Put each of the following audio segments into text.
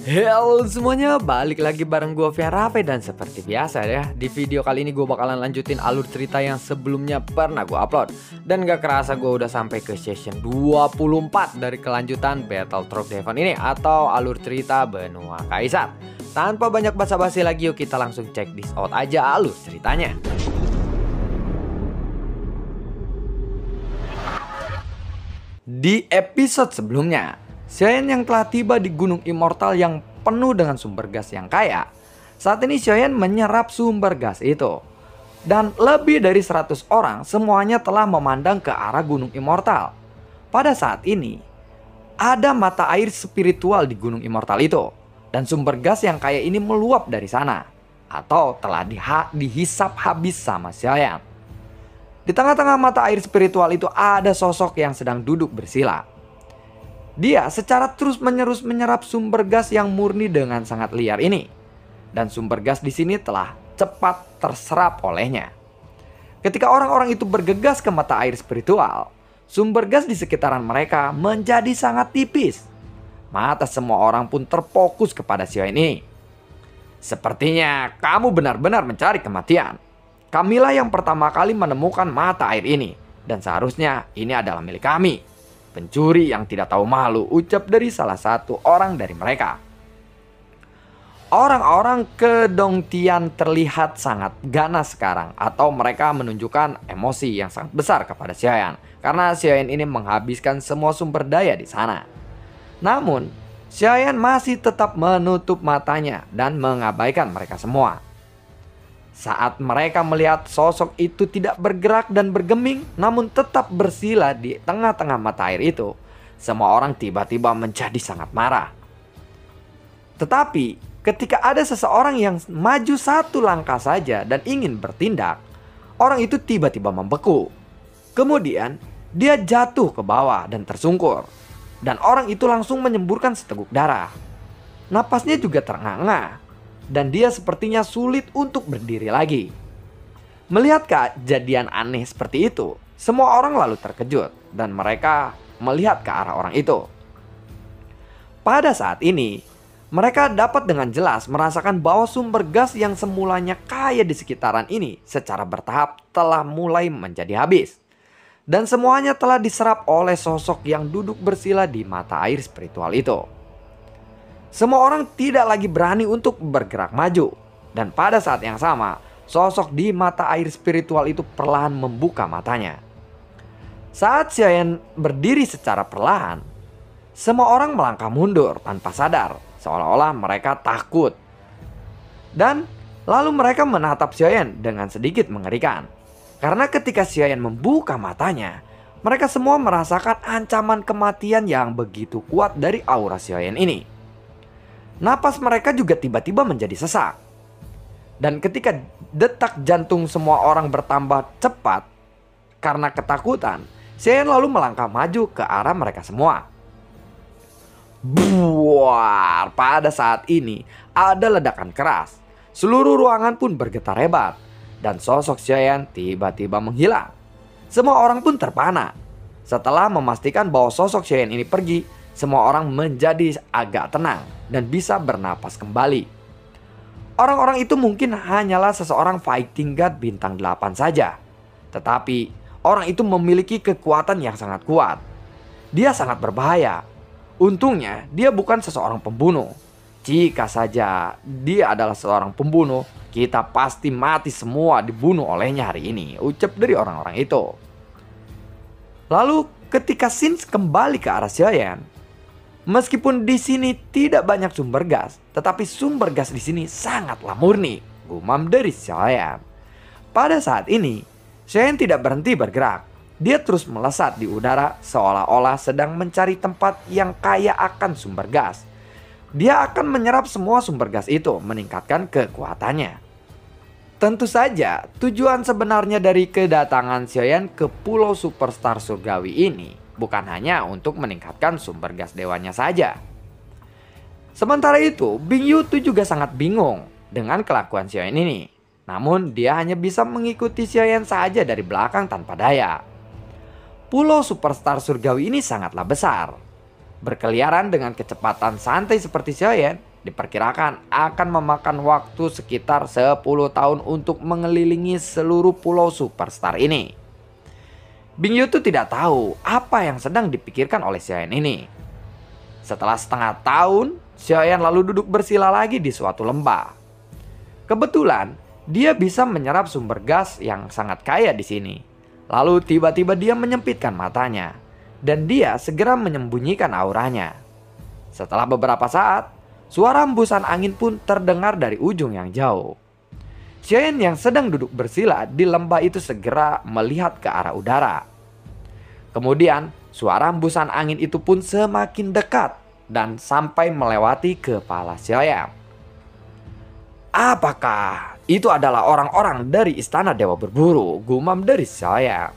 Halo semuanya, balik lagi bareng gue Fiarafe. Dan seperti biasa ya, di video kali ini gue bakalan lanjutin alur cerita yang sebelumnya pernah gue upload. Dan gak kerasa gue udah sampai ke session 24 dari kelanjutan Battletrop Devon ini, atau alur cerita Benua Kaisar. Tanpa banyak basa-basi lagi, yuk kita langsung check this out aja alur ceritanya. Di episode sebelumnya, Xiaoyan yang telah tiba di Gunung Immortal yang penuh dengan sumber gas yang kaya. Saat ini Xiaoyan menyerap sumber gas itu. Dan lebih dari 100 orang semuanya telah memandang ke arah Gunung Immortal. Pada saat ini, ada mata air spiritual di Gunung Immortal itu. Dan sumber gas yang kaya ini meluap dari sana. Atau telah dihisap habis sama Xiaoyan. Di tengah-tengah mata air spiritual itu ada sosok yang sedang duduk bersila. Dia secara terus-menerus menyerap sumber gas yang murni dengan sangat liar ini. Dan sumber gas di sini telah cepat terserap olehnya. Ketika orang-orang itu bergegas ke mata air spiritual, sumber gas di sekitaran mereka menjadi sangat tipis. Mata semua orang pun terfokus kepada Xiaoyan ini. Sepertinya kamu benar-benar mencari kematian. Kamilah yang pertama kali menemukan mata air ini. Dan seharusnya ini adalah milik kami. Pencuri yang tidak tahu malu, ucap dari salah satu orang dari mereka. Orang-orang Kedongtian terlihat sangat ganas sekarang, atau mereka menunjukkan emosi yang sangat besar kepada Xiaoyan, karena Xiaoyan ini menghabiskan semua sumber daya di sana. Namun, Xiaoyan masih tetap menutup matanya dan mengabaikan mereka semua. Saat mereka melihat sosok itu tidak bergerak dan bergeming, namun tetap bersila di tengah-tengah mata air itu, semua orang tiba-tiba menjadi sangat marah. Tetapi ketika ada seseorang yang maju satu langkah saja dan ingin bertindak, orang itu tiba-tiba membeku. Kemudian dia jatuh ke bawah dan tersungkur. Dan orang itu langsung menyemburkan seteguk darah. Napasnya juga terengah-engah. Dan dia sepertinya sulit untuk berdiri lagi. Melihat kejadian aneh seperti itu, semua orang lalu terkejut dan mereka melihat ke arah orang itu. Pada saat ini, mereka dapat dengan jelas merasakan bahwa sumber gas yang semulanya kaya di sekitaran ini secara bertahap telah mulai menjadi habis. Dan semuanya telah diserap oleh sosok yang duduk bersila di mata air spiritual itu. Semua orang tidak lagi berani untuk bergerak maju. Dan pada saat yang sama, sosok di mata air spiritual itu perlahan membuka matanya. Saat Xiaoyan berdiri secara perlahan, semua orang melangkah mundur tanpa sadar, seolah-olah mereka takut. Dan lalu mereka menatap Xiaoyan dengan sedikit mengerikan. Karena ketika Xiaoyan membuka matanya, mereka semua merasakan ancaman kematian yang begitu kuat dari aura Xiaoyan ini. Napas mereka juga tiba-tiba menjadi sesak. Dan ketika detak jantung semua orang bertambah cepat karena ketakutan, Xiaoyan lalu melangkah maju ke arah mereka semua. Buar! Pada saat ini ada ledakan keras. Seluruh ruangan pun bergetar hebat. Dan sosok Xiaoyan tiba-tiba menghilang. Semua orang pun terpana. Setelah memastikan bahwa sosok Xiaoyan ini pergi, semua orang menjadi agak tenang dan bisa bernapas kembali. Orang-orang itu mungkin hanyalah seseorang fighting god bintang 8 saja. Tetapi orang itu memiliki kekuatan yang sangat kuat. Dia sangat berbahaya. Untungnya dia bukan seseorang pembunuh. Jika saja dia adalah seorang pembunuh, kita pasti mati semua dibunuh olehnya hari ini, ucap dari orang-orang itu. Lalu ketika Sins kembali ke arah Xiaoyan, meskipun di sini tidak banyak sumber gas, tetapi sumber gas di sini sangatlah murni, gumam dari Xiaoyan. Pada saat ini, Xiaoyan tidak berhenti bergerak. Dia terus melesat di udara seolah-olah sedang mencari tempat yang kaya akan sumber gas. Dia akan menyerap semua sumber gas itu, meningkatkan kekuatannya. Tentu saja, tujuan sebenarnya dari kedatangan Xiaoyan ke Pulau Superstar Surgawi ini bukan hanya untuk meningkatkan sumber gas dewanya saja. Sementara itu, Bing Yu juga sangat bingung dengan kelakuan Xiaoyan ini. Namun dia hanya bisa mengikuti Xiaoyan saja dari belakang tanpa daya. Pulau Superstar Surgawi ini sangatlah besar. Berkeliaran dengan kecepatan santai seperti Xiaoyan, diperkirakan akan memakan waktu sekitar 10 tahun untuk mengelilingi seluruh pulau superstar ini. Bing Yu tuh tidak tahu apa yang sedang dipikirkan oleh Xiaoyan ini. Setelah setengah tahun, Xiaoyan lalu duduk bersila lagi di suatu lembah. Kebetulan, dia bisa menyerap sumber gas yang sangat kaya di sini. Lalu tiba-tiba dia menyempitkan matanya, dan dia segera menyembunyikan auranya. Setelah beberapa saat, suara hembusan angin pun terdengar dari ujung yang jauh. Xiaoyan yang sedang duduk bersila di lembah itu segera melihat ke arah udara. Kemudian, suara hembusan angin itu pun semakin dekat dan sampai melewati kepala Xiaoyan. Apakah itu adalah orang-orang dari istana Dewa Berburu? Gumam dari Xiaoyan.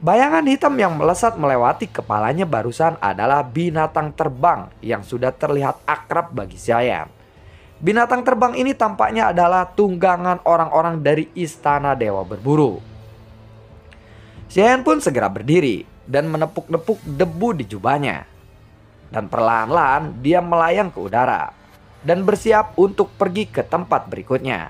Bayangan hitam yang melesat melewati kepalanya barusan adalah binatang terbang yang sudah terlihat akrab bagi Xiaoyan. Binatang terbang ini tampaknya adalah tunggangan orang-orang dari istana Dewa Berburu. Xiaoyan pun segera berdiri dan menepuk-nepuk debu di jubahnya. Dan perlahan-lahan dia melayang ke udara dan bersiap untuk pergi ke tempat berikutnya.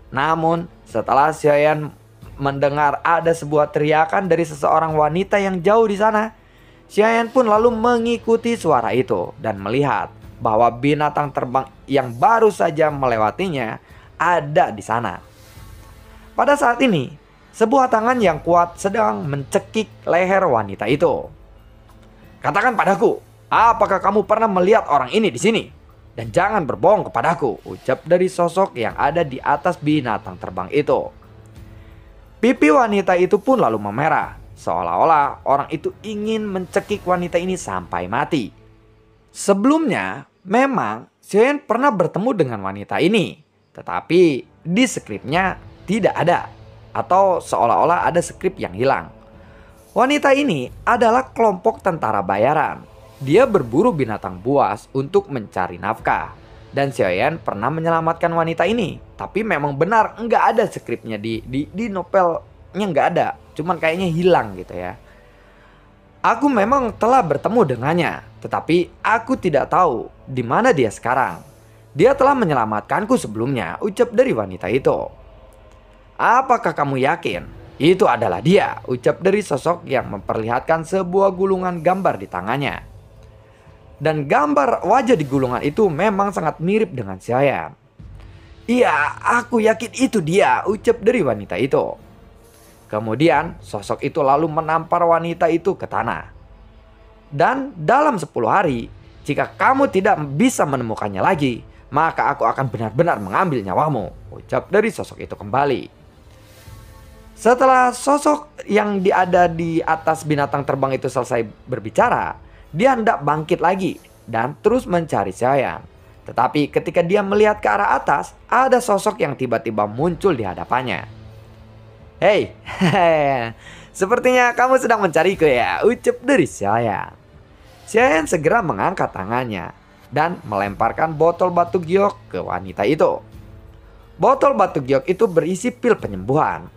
Namun setelah Xiaoyan mendengar ada sebuah teriakan dari seseorang wanita yang jauh di sana, Xiaoyan pun lalu mengikuti suara itu dan melihat bahwa binatang terbang yang baru saja melewatinya ada di sana. Pada saat ini, sebuah tangan yang kuat sedang mencekik leher wanita itu. "Katakan padaku, apakah kamu pernah melihat orang ini di sini? Dan jangan berbohong kepadaku," ucap dari sosok yang ada di atas binatang terbang itu. Pipi wanita itu pun lalu memerah, seolah-olah orang itu ingin mencekik wanita ini sampai mati. Sebelumnya, memang Xiaoyan pernah bertemu dengan wanita ini, tetapi di skripnya tidak ada, atau seolah-olah ada skrip yang hilang. Wanita ini adalah kelompok tentara bayaran. Dia berburu binatang buas untuk mencari nafkah. Dan Xiaoyan pernah menyelamatkan wanita ini. Tapi memang benar nggak ada skripnya di novelnya, nggak ada. Cuman kayaknya hilang gitu ya. Aku memang telah bertemu dengannya, tetapi aku tidak tahu di mana dia sekarang. Dia telah menyelamatkanku sebelumnya, ucap dari wanita itu. "Apakah kamu yakin itu adalah dia?" ucap dari sosok yang memperlihatkan sebuah gulungan gambar di tangannya. Dan gambar wajah di gulungan itu memang sangat mirip dengan Xiaoyan. "Iya, aku yakin itu dia," ucap dari wanita itu. Kemudian sosok itu lalu menampar wanita itu ke tanah. "Dan dalam 10 hari, jika kamu tidak bisa menemukannya lagi, maka aku akan benar-benar mengambil nyawamu," ucap dari sosok itu kembali. Setelah sosok yang ada di atas binatang terbang itu selesai berbicara, dia hendak bangkit lagi dan terus mencari Xiaoyan. Tetapi ketika dia melihat ke arah atas, ada sosok yang tiba-tiba muncul di hadapannya. "Hei, sepertinya kamu sedang mencariku ya," ucap dari Xiaoyan. Xiaoyan segera mengangkat tangannya dan melemparkan botol batu giok ke wanita itu. Botol batu giok itu berisi pil penyembuhan.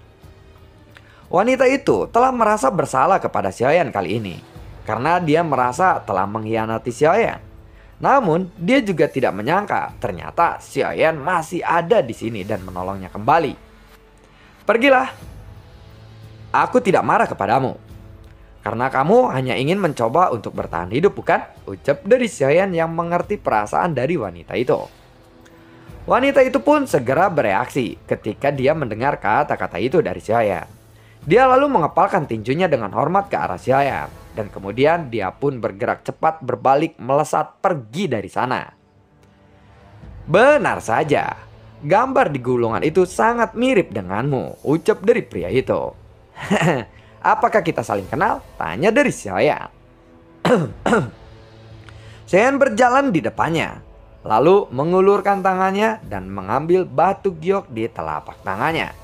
Wanita itu telah merasa bersalah kepada Xiaoyan kali ini, karena dia merasa telah mengkhianati Xiaoyan. Namun dia juga tidak menyangka ternyata Xiaoyan masih ada di sini dan menolongnya kembali. "Pergilah. Aku tidak marah kepadamu. Karena kamu hanya ingin mencoba untuk bertahan hidup, bukan?" ucap dari Xiaoyan yang mengerti perasaan dari wanita itu. Wanita itu pun segera bereaksi ketika dia mendengar kata-kata itu dari Xiaoyan. Dia lalu mengepalkan tinjunya dengan hormat ke arah Xiaoyan. Dan kemudian dia pun bergerak cepat berbalik melesat pergi dari sana. "Benar saja, gambar di gulungan itu sangat mirip denganmu," ucap dari pria itu. "Apakah kita saling kenal?" tanya dari Xiaoyan. Xiaoyan berjalan di depannya, lalu mengulurkan tangannya dan mengambil batu giok di telapak tangannya.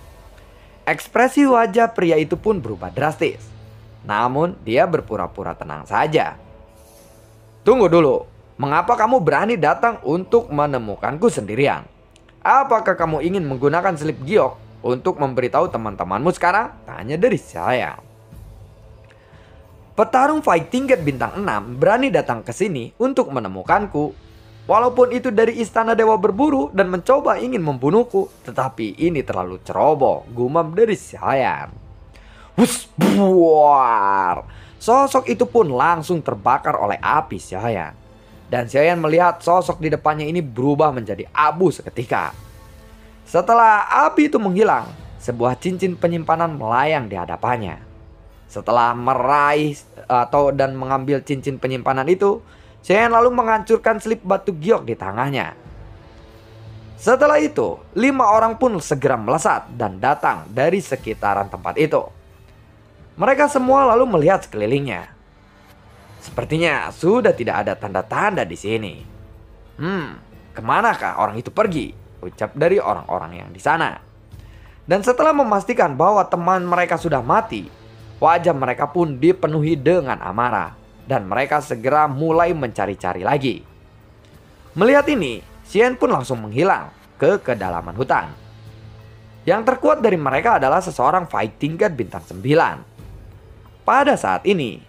Ekspresi wajah pria itu pun berubah drastis. Namun dia berpura-pura tenang saja. "Tunggu dulu, mengapa kamu berani datang untuk menemukanku sendirian? Apakah kamu ingin menggunakan selip giok untuk memberitahu teman-temanmu sekarang?" tanya dari saya. "Petarung fighting tingkat bintang 6 berani datang ke sini untuk menemukanku. Walaupun itu dari istana dewa berburu dan mencoba ingin membunuhku, tetapi ini terlalu ceroboh, gumam dari Xiaoyan. Hus, buar. Sosok itu pun langsung terbakar oleh api Xiaoyan. Dan Xiaoyan melihat sosok di depannya ini berubah menjadi abu seketika. Setelah api itu menghilang, sebuah cincin penyimpanan melayang di hadapannya. Setelah meraih dan mengambil cincin penyimpanan itu, Xiaoyan lalu menghancurkan selip batu giok di tangannya. Setelah itu, 5 orang pun segera melesat dan datang dari sekitaran tempat itu. Mereka semua lalu melihat sekelilingnya. Sepertinya sudah tidak ada tanda-tanda di sini. Kemanakah orang itu pergi? Ucap dari orang-orang yang di sana. Dan setelah memastikan bahwa teman mereka sudah mati, wajah mereka pun dipenuhi dengan amarah. Dan mereka segera mulai mencari-cari lagi. Melihat ini, Xian pun langsung menghilang ke kedalaman hutan. Yang terkuat dari mereka adalah seseorang fighting god bintang 9. Pada saat ini,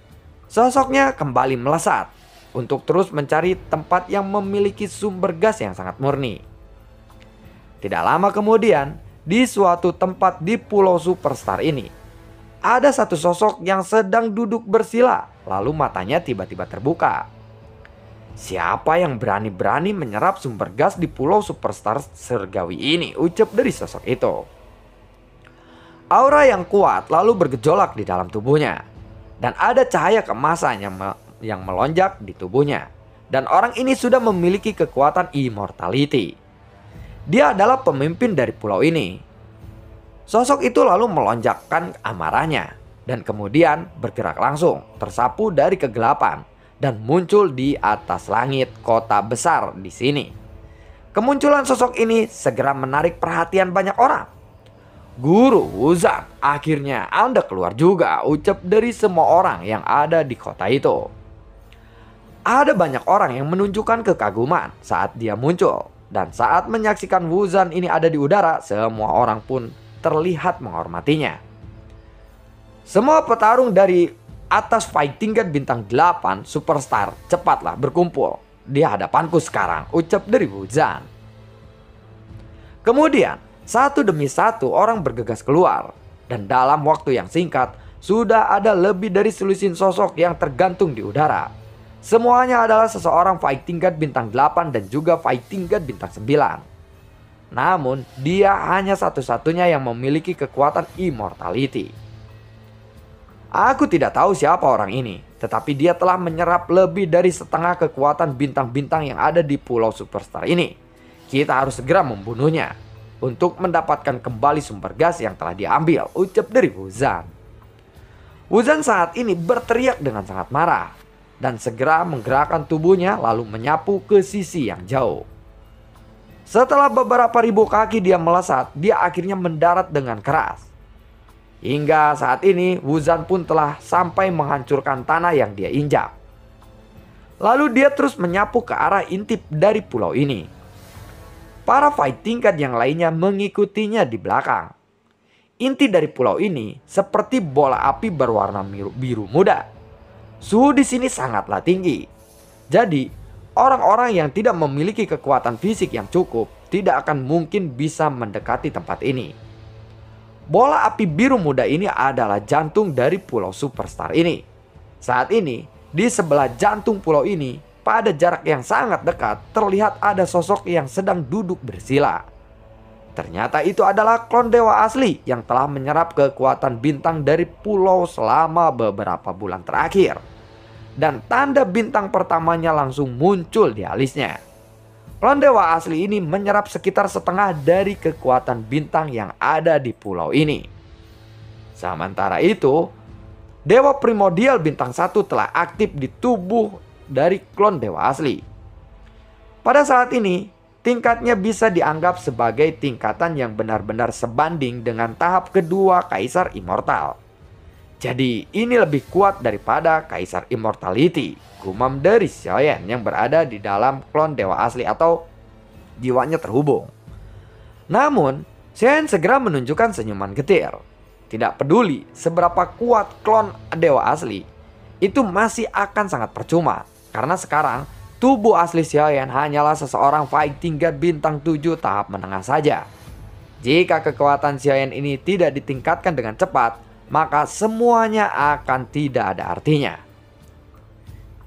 sosoknya kembali melesat untuk terus mencari tempat yang memiliki sumber gas yang sangat murni. Tidak lama kemudian, di suatu tempat di Pulau Superstar ini, ada satu sosok yang sedang duduk bersila, lalu matanya tiba-tiba terbuka. Siapa yang berani-berani menyerap sumber gas di Pulau Superstar Surgawi ini? Ucap dari sosok itu. Aura yang kuat lalu bergejolak di dalam tubuhnya. Dan ada cahaya keemasan yang melonjak di tubuhnya. Dan orang ini sudah memiliki kekuatan immortality. Dia adalah pemimpin dari pulau ini. Sosok itu lalu melonjakkan amarahnya dan kemudian bergerak langsung tersapu dari kegelapan dan muncul di atas langit kota besar di sini. Kemunculan sosok ini segera menarik perhatian banyak orang. Guru Wuzan, akhirnya Anda keluar juga, ucap dari semua orang yang ada di kota itu. Ada banyak orang yang menunjukkan kekaguman saat dia muncul. Dan saat menyaksikan Wuzan ini ada di udara, semua orang pun terlihat menghormatinya. Semua petarung dari atas fighting god bintang 8 Superstar cepatlah berkumpul di hadapanku sekarang, ucap dari Wuzan. Kemudian satu demi satu orang bergegas keluar. Dan dalam waktu yang singkat sudah ada lebih dari selusin sosok yang tergantung di udara. Semuanya adalah seseorang fighting god bintang 8 dan juga fighting god bintang 9. Namun dia hanya satu-satunya yang memiliki kekuatan immortality. Aku tidak tahu siapa orang ini, tetapi dia telah menyerap lebih dari setengah kekuatan bintang-bintang yang ada di Pulau Superstar ini. Kita harus segera membunuhnya untuk mendapatkan kembali sumber gas yang telah diambil, ucap dari Wuzan. Wuzan saat ini berteriak dengan sangat marah dan segera menggerakkan tubuhnya lalu menyapu ke sisi yang jauh. Setelah beberapa ribu kaki dia melesat, dia akhirnya mendarat dengan keras. Hingga saat ini Wuzan pun telah sampai menghancurkan tanah yang dia injak. Lalu dia terus menyapu ke arah intip dari pulau ini. Para fighting god yang lainnya mengikutinya di belakang. Inti dari pulau ini seperti bola api berwarna biru muda. Suhu di sini sangatlah tinggi. Jadi orang-orang yang tidak memiliki kekuatan fisik yang cukup tidak akan mungkin bisa mendekati tempat ini. Bola api biru muda ini adalah jantung dari Pulau Superstar ini. Saat ini, di sebelah jantung pulau ini, pada jarak yang sangat dekat, terlihat ada sosok yang sedang duduk bersila. Ternyata itu adalah klon dewa asli yang telah menyerap kekuatan bintang dari pulau selama beberapa bulan terakhir. Dan tanda bintang pertamanya langsung muncul di alisnya. Klon dewa asli ini menyerap sekitar setengah dari kekuatan bintang yang ada di pulau ini. Sementara itu, dewa primordial bintang 1 telah aktif di tubuh dari klon dewa asli. Pada saat ini, tingkatnya bisa dianggap sebagai tingkatan yang benar-benar sebanding dengan tahap kedua Kaisar Immortal. Jadi ini lebih kuat daripada Kaisar Immortality, gumam dari Xiaoyan yang berada di dalam klon dewa asli atau jiwanya terhubung. Namun, Xiaoyan segera menunjukkan senyuman getir. Tidak peduli seberapa kuat klon dewa asli, itu masih akan sangat percuma. Karena sekarang tubuh asli Xiaoyan hanyalah seseorang fighting god bintang 7 tahap menengah saja. Jika kekuatan Xiaoyan ini tidak ditingkatkan dengan cepat, maka semuanya akan tidak ada artinya.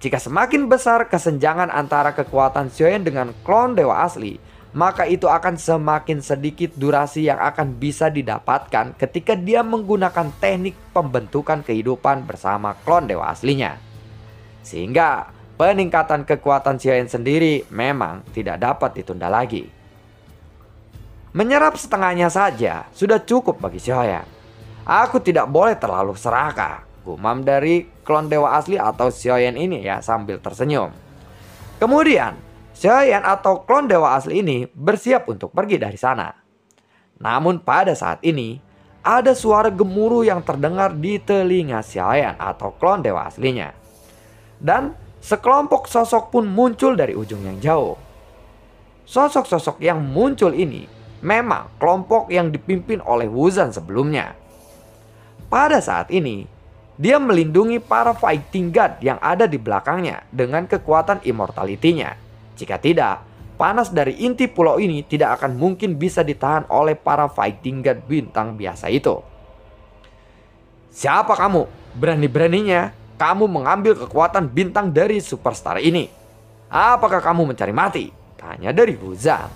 Jika semakin besar kesenjangan antara kekuatan Xiaoyan dengan klon dewa asli, maka itu akan semakin sedikit durasi yang akan bisa didapatkan ketika dia menggunakan teknik pembentukan kehidupan bersama klon dewa aslinya. Sehingga peningkatan kekuatan Xiaoyan sendiri memang tidak dapat ditunda lagi. Menyerap setengahnya saja sudah cukup bagi Xiaoyan. Aku tidak boleh terlalu serakah, gumam dari klon dewa asli atau Xiaoyan ini ya sambil tersenyum. Kemudian Xiaoyan atau klon dewa asli ini bersiap untuk pergi dari sana. Namun pada saat ini ada suara gemuruh yang terdengar di telinga Xiaoyan atau klon dewa aslinya. Dan sekelompok sosok pun muncul dari ujung yang jauh. Sosok-sosok yang muncul ini memang kelompok yang dipimpin oleh Wuzan sebelumnya. Pada saat ini, dia melindungi para fighting god yang ada di belakangnya dengan kekuatan immortality-nya. Jika tidak, panas dari inti pulau ini tidak akan mungkin bisa ditahan oleh para fighting god bintang biasa itu. Siapa kamu? Berani-beraninya kamu mengambil kekuatan bintang dari superstar ini. Apakah kamu mencari mati? Tanya dari Wuzan.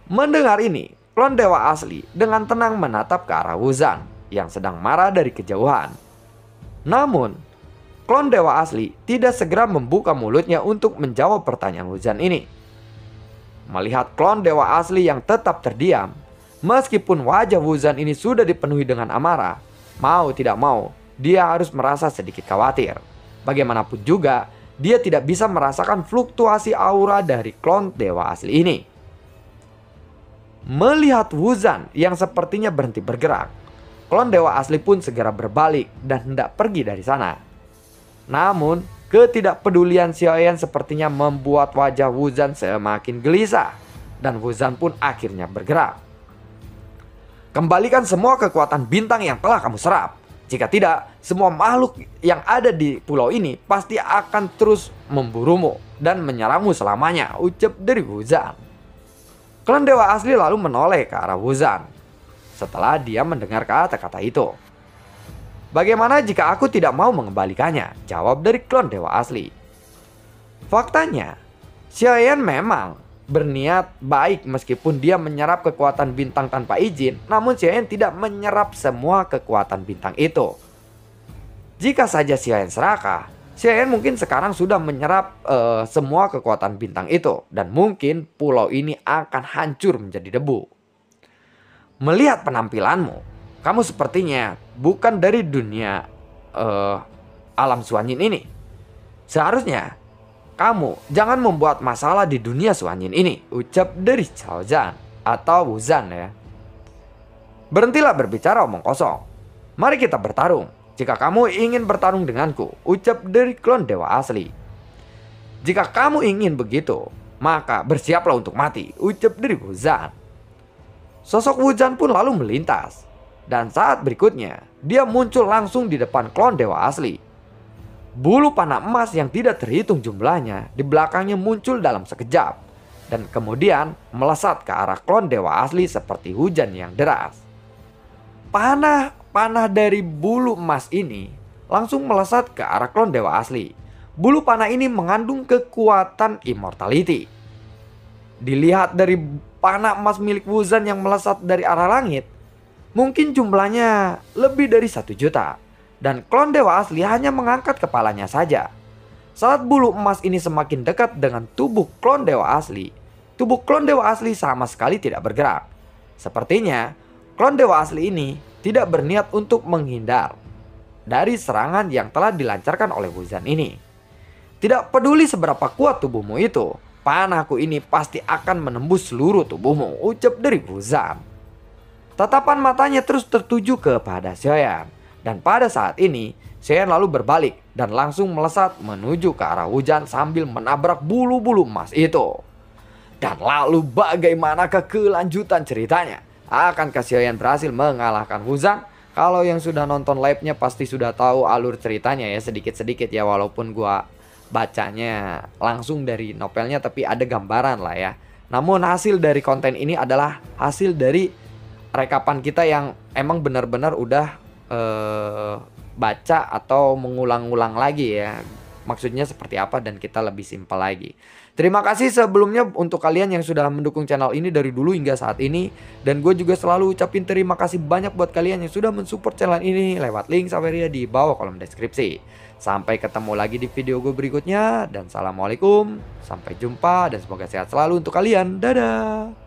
Mendengar ini, klon dewa asli dengan tenang menatap ke arah Wuzan yang sedang marah dari kejauhan. Namun, klon dewa asli tidak segera membuka mulutnya untuk menjawab pertanyaan Wuzan ini. Melihat klon dewa asli yang tetap terdiam, meskipun wajah Wuzan ini sudah dipenuhi dengan amarah, mau tidak mau, dia harus merasa sedikit khawatir. Bagaimanapun juga, dia tidak bisa merasakan fluktuasi aura dari klon dewa asli ini. Melihat Wuzan yang sepertinya berhenti bergerak, klon dewa asli pun segera berbalik dan hendak pergi dari sana. Namun, ketidakpedulian Xiaoyan sepertinya membuat wajah Wuzan semakin gelisah, dan Wuzan pun akhirnya bergerak. Kembalikan semua kekuatan bintang yang telah kamu serap. Jika tidak, semua makhluk yang ada di pulau ini pasti akan terus memburumu dan menyerangmu selamanya, ucap dari Wuzan. Klon dewa asli lalu menoleh ke arah Wuzan setelah dia mendengar kata-kata itu. Bagaimana jika aku tidak mau mengembalikannya? Jawab dari klon dewa asli. Faktanya, Xiaoyan memang berniat baik meskipun dia menyerap kekuatan bintang tanpa izin. Namun Xiaoyan tidak menyerap semua kekuatan bintang itu. Jika saja Xiaoyan serakah, Xiaoyan mungkin sekarang sudah menyerap semua kekuatan bintang itu. Dan mungkin pulau ini akan hancur menjadi debu. Melihat penampilanmu, kamu sepertinya bukan dari dunia alam Suanyin ini. Seharusnya kamu jangan membuat masalah di dunia Suanyin ini, ucap dari Xiaozan atau Wuzan ya. Berhentilah berbicara omong kosong. Mari kita bertarung. Jika kamu ingin bertarung denganku, ucap dari klon dewa asli. Jika kamu ingin begitu, maka bersiaplah untuk mati, ucap dari Wuzan. Sosok Wuzan pun lalu melintas. Dan saat berikutnya, dia muncul langsung di depan klon dewa asli. Bulu panah emas yang tidak terhitung jumlahnya di belakangnya muncul dalam sekejap. Dan kemudian melesat ke arah klon dewa asli seperti hujan yang deras. Panah dari bulu emas ini langsung melesat ke arah klon dewa asli. Bulu panah ini mengandung kekuatan immortality. Dilihat dari panah emas milik Wuzan yang melesat dari arah langit, mungkin jumlahnya lebih dari 1 juta. Dan klon dewa asli hanya mengangkat kepalanya saja. Saat bulu emas ini semakin dekat dengan tubuh klon dewa asli, tubuh klon dewa asli sama sekali tidak bergerak. Sepertinya klon dewa asli ini tidak berniat untuk menghindar dari serangan yang telah dilancarkan oleh Wuzan ini. Tidak peduli seberapa kuat tubuhmu itu, panahku ini pasti akan menembus seluruh tubuhmu, ucap dari Wuzan. Tatapan matanya terus tertuju kepada Xiaoyan. Dan pada saat ini, Xiaoyan lalu berbalik dan langsung melesat menuju ke arah Wuzan sambil menabrak bulu-bulu emas itu. Dan lalu bagaimanakah kelanjutan ceritanya? Akankah Xiaoyan berhasil mengalahkan Wuzan? Kalau yang sudah nonton live-nya pasti sudah tahu alur ceritanya ya sedikit-sedikit ya, walaupun gua bacanya langsung dari novelnya, tapi ada gambaran lah ya. Namun hasil dari konten ini adalah hasil dari rekapan kita yang emang benar-benar udah baca atau mengulang-ulang lagi ya. Maksudnya seperti apa dan kita lebih simpel lagi. Terima kasih sebelumnya untuk kalian yang sudah mendukung channel ini dari dulu hingga saat ini. Dan gue juga selalu ucapin terima kasih banyak buat kalian yang sudah mensupport channel ini lewat link Saweria di bawah kolom deskripsi. Sampai ketemu lagi di video gue berikutnya. Dan assalamualaikum, sampai jumpa dan semoga sehat selalu untuk kalian. Dadah.